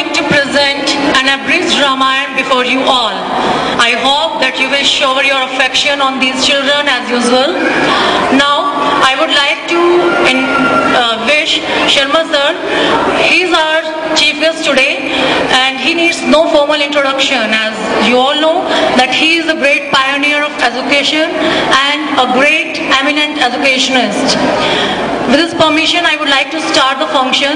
going to present an abridged Ramayana before you all. I hope that you will show your affection on these children as usual. Now, I would like to wish Sharma sir, he is our chief guest today and he needs no formal introduction, as you all know that he is a great pioneer of education and a great eminent educationist. With his permission, I would like to start the function.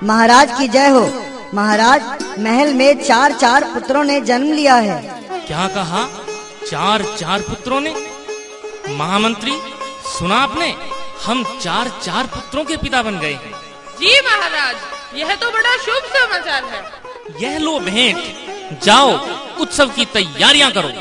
महाराज की जय हो। महाराज, महल में 4 पुत्रों ने जन्म लिया है। क्या कहा? 4 पुत्रों ने? महामंत्री, सुना आपने? हम 4 पुत्रों के पिता बन गए हैं। जी महाराज, यह तो बड़ा शुभ समाचार है। यह लो भेंट, जाओ उत्सव की तैयारियां करो।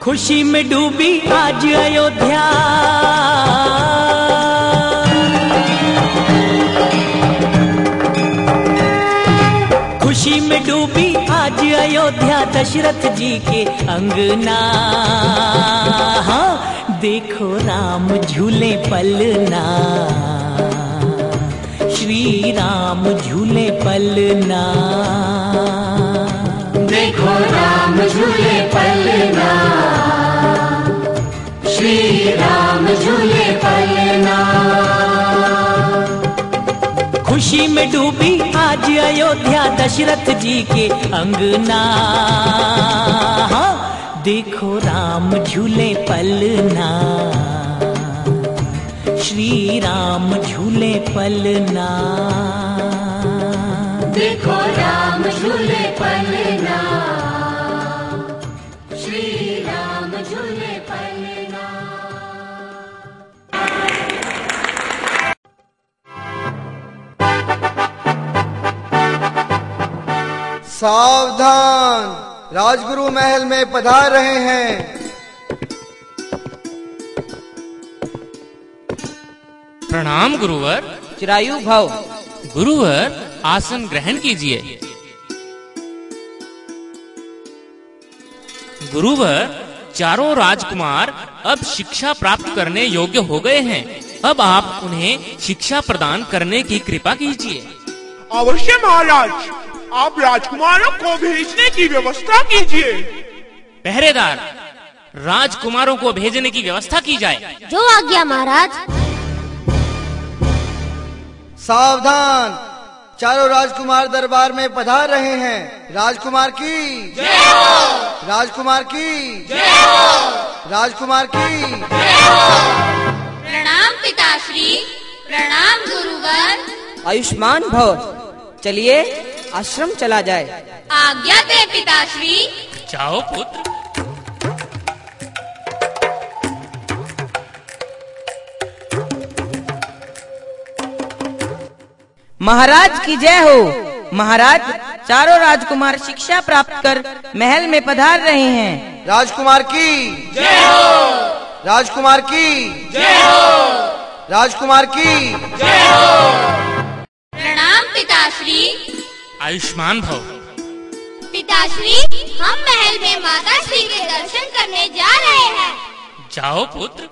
खुशी में डूबी आज अयोध्या, खुशी में डूबी आज अयोध्या, दशरथ जी के अंगना। हाँ, देखो राम झूले पलना, श्री राम झूले पलना। देखो राम झूले पलना, श्री राम झूले पलना। खुशी में डूबी आज अयोध्या, दशरथ जी के अंगना। हाँ, देखो राम झूले पलना, श्री राम झूले पलना। देखो राम झूले पलना, श्री राम झूले पलना। सावधान, राजगुरु महल में पधार रहे हैं। प्रणाम गुरुवर। चिरायु भव। गुरुवर, आसन ग्रहण कीजिए। गुरुवर, चारों राजकुमार अब शिक्षा प्राप्त करने योग्य हो गए हैं। अब आप उन्हें शिक्षा प्रदान करने की कृपा कीजिए। अवश्य महाराज, आप राजकुमारों को भेजने की व्यवस्था कीजिए। पहरेदार, राजकुमारों को भेजने की व्यवस्था की जाए। जो आज्ञा महाराज। सावधान, चारों राजकुमार दरबार में पधार रहे हैं। राजकुमार की जय हो, राजकुमार की जय हो, राजकुमार की जय हो। प्रणाम पिताश्री, प्रणाम गुरुवर। आयुष्मान भव। चलिए आश्रम चला जाए। आज्ञा दे पिताश्री। जाओ पुत्र। महाराज की जय हो। महाराज, चारों राजकुमार शिक्षा प्राप्त कर महल में पधार रहे हैं। राजकुमार की जय हो, राजकुमार की जय हो, राजकुमार की जय हो। प्रणाम पिताश्री। आयुष्मान भव। पिताश्री, हम महल में माता श्री के दर्शन करने जा रहे हैं। जाओ पुत्र।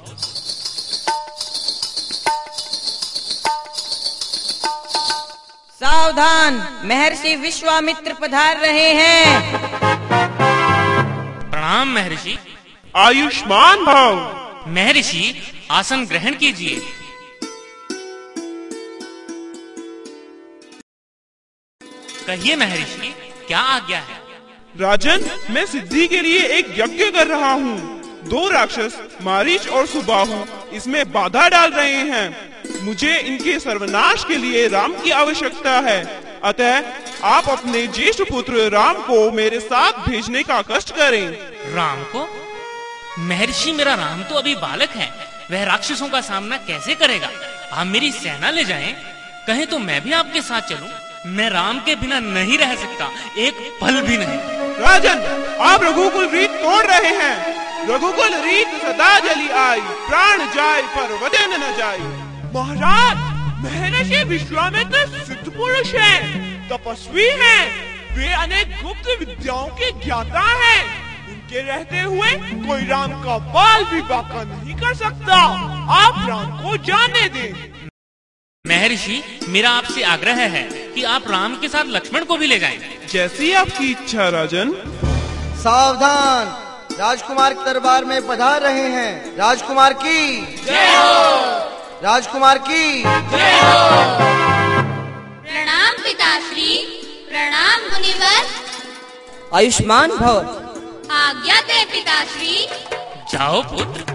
सावधान, महर्षि विश्वामित्र पधार रहे हैं। प्रणाम महर्षि। आयुष्मान भव। महर्षि, आसन ग्रहण कीजिए। कहिए महर्षि, क्या आज्ञा है? राजन, मैं सिद्धि के लिए एक यज्ञ कर रहा हूँ। 2 राक्षस मारीच और सुबाहु इसमें बाधा डाल रहे हैं। मुझे इनके सर्वनाश के लिए राम की आवश्यकता है। अतः आप अपने ज्येष्ठ पुत्र राम को मेरे साथ भेजने का कष्ट करें। राम को? महर्षि, मेरा राम तो अभी बालक है, वह राक्षसों का सामना कैसे करेगा? आप मेरी सेना ले जाएं। कहें तो मैं भी आपके साथ चलूं। मैं राम के बिना नहीं रह सकता, एक पल भी नहीं। राजन, आप रघुकुल रीत तोड़ रहे हैं। रघुकुल रीत सदा जली आई, प्राण जाए पर वदन न जाए। महाराज, महर्षि विश्वामित्र सिद्ध पुरुष हैं, तपस्वी हैं, वे अनेक गुप्त विद्याओं के ज्ञाता हैं। उनके रहते हुए कोई राम का बाल भी बांका नहीं कर सकता। आप राम को जाने दें। महर्षि, मेरा आपसे आग्रह है कि आप राम के साथ लक्ष्मण को भी ले जाएं। जैसी आपकी इच्छा राजन। सावधान, राजकुमार के दरबार में पधार रहे हैं। राजकुमार की जय हो, राजकुमार की जय हो। प्रणाम पिताश्री, प्रणाम मुनिवर। आयुष्मान भव। आज्ञा दे पिताश्री। जाओ पुत्र।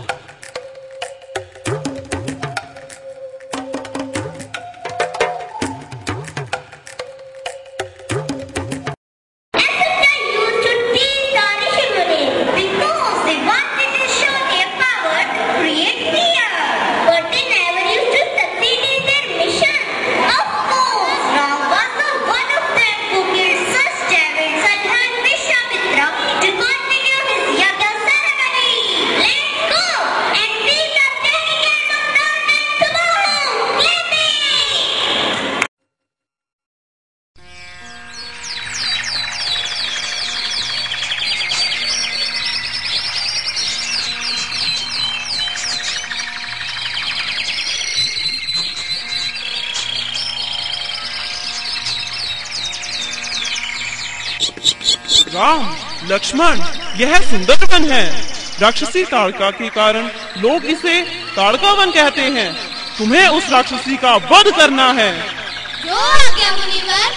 राम, लक्ष्मण, यह सुंदर वन है। राक्षसी ताड़का के कारण लोग इसे ताड़का वन कहते हैं। तुम्हें उस राक्षसी का वध करना है। जो आज्ञा मुनिवर।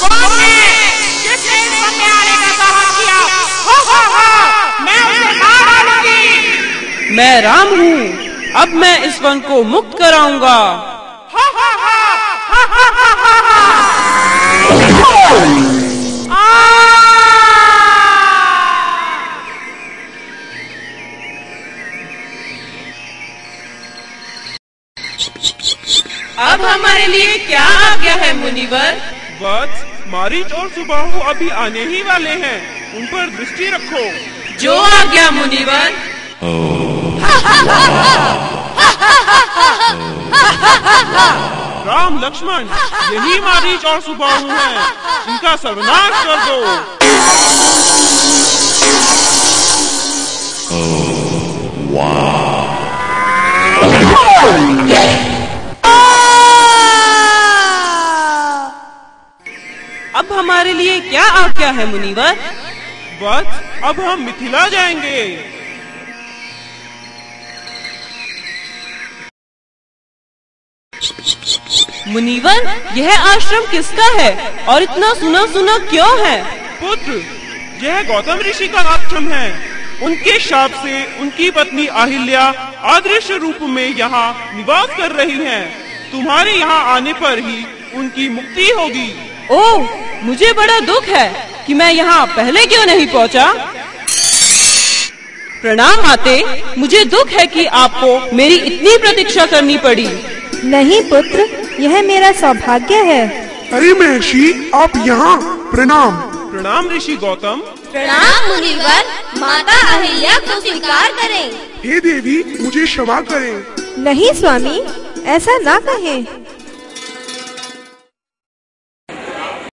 कौन है? किसने इस अन्याय का साहस किया? मैं उसे मार डालूंगी। मैं राम हूँ, अब मैं इस वन को मुक्त कराऊंगा। अब हमारे लिए क्या आज्ञा है मुनिवर? वत्स, मारीच और सुबाहु अभी आने ही वाले हैं, उन पर दृष्टि रखो। जो आज्ञा मुनिवर। राम, लक्ष्मण, यही मारीच और सुबाहु हैं, इनका सर्वनाश कर दो। आगे क्या आज्ञा है मुनिवर? बस अब हम मिथिला जाएंगे। मुनिवर, यह आश्रम किसका है और इतना सुना सुना क्यों है? पुत्र, यह गौतम ऋषि का आश्रम है। उनके शाप से उनकी पत्नी अहिल्या अदृश्य रूप में यहाँ निवास कर रही हैं। तुम्हारे यहाँ आने पर ही उनकी मुक्ति होगी। ओह, मुझे बड़ा दुख है कि मैं यहाँ पहले क्यों नहीं पहुँचा। प्रणाम माते, मुझे दुख है कि आपको मेरी इतनी प्रतीक्षा करनी पड़ी। नहीं पुत्र, यह मेरा सौभाग्य है। अरे महर्षि, आप यहाँ? प्रणाम। प्रणाम ऋषि गौतम। प्रणाम मुनिवर, माता अहिल्या को स्वीकार करें। हे देवी, मुझे क्षमा करें। नहीं स्वामी, ऐसा ना कहें।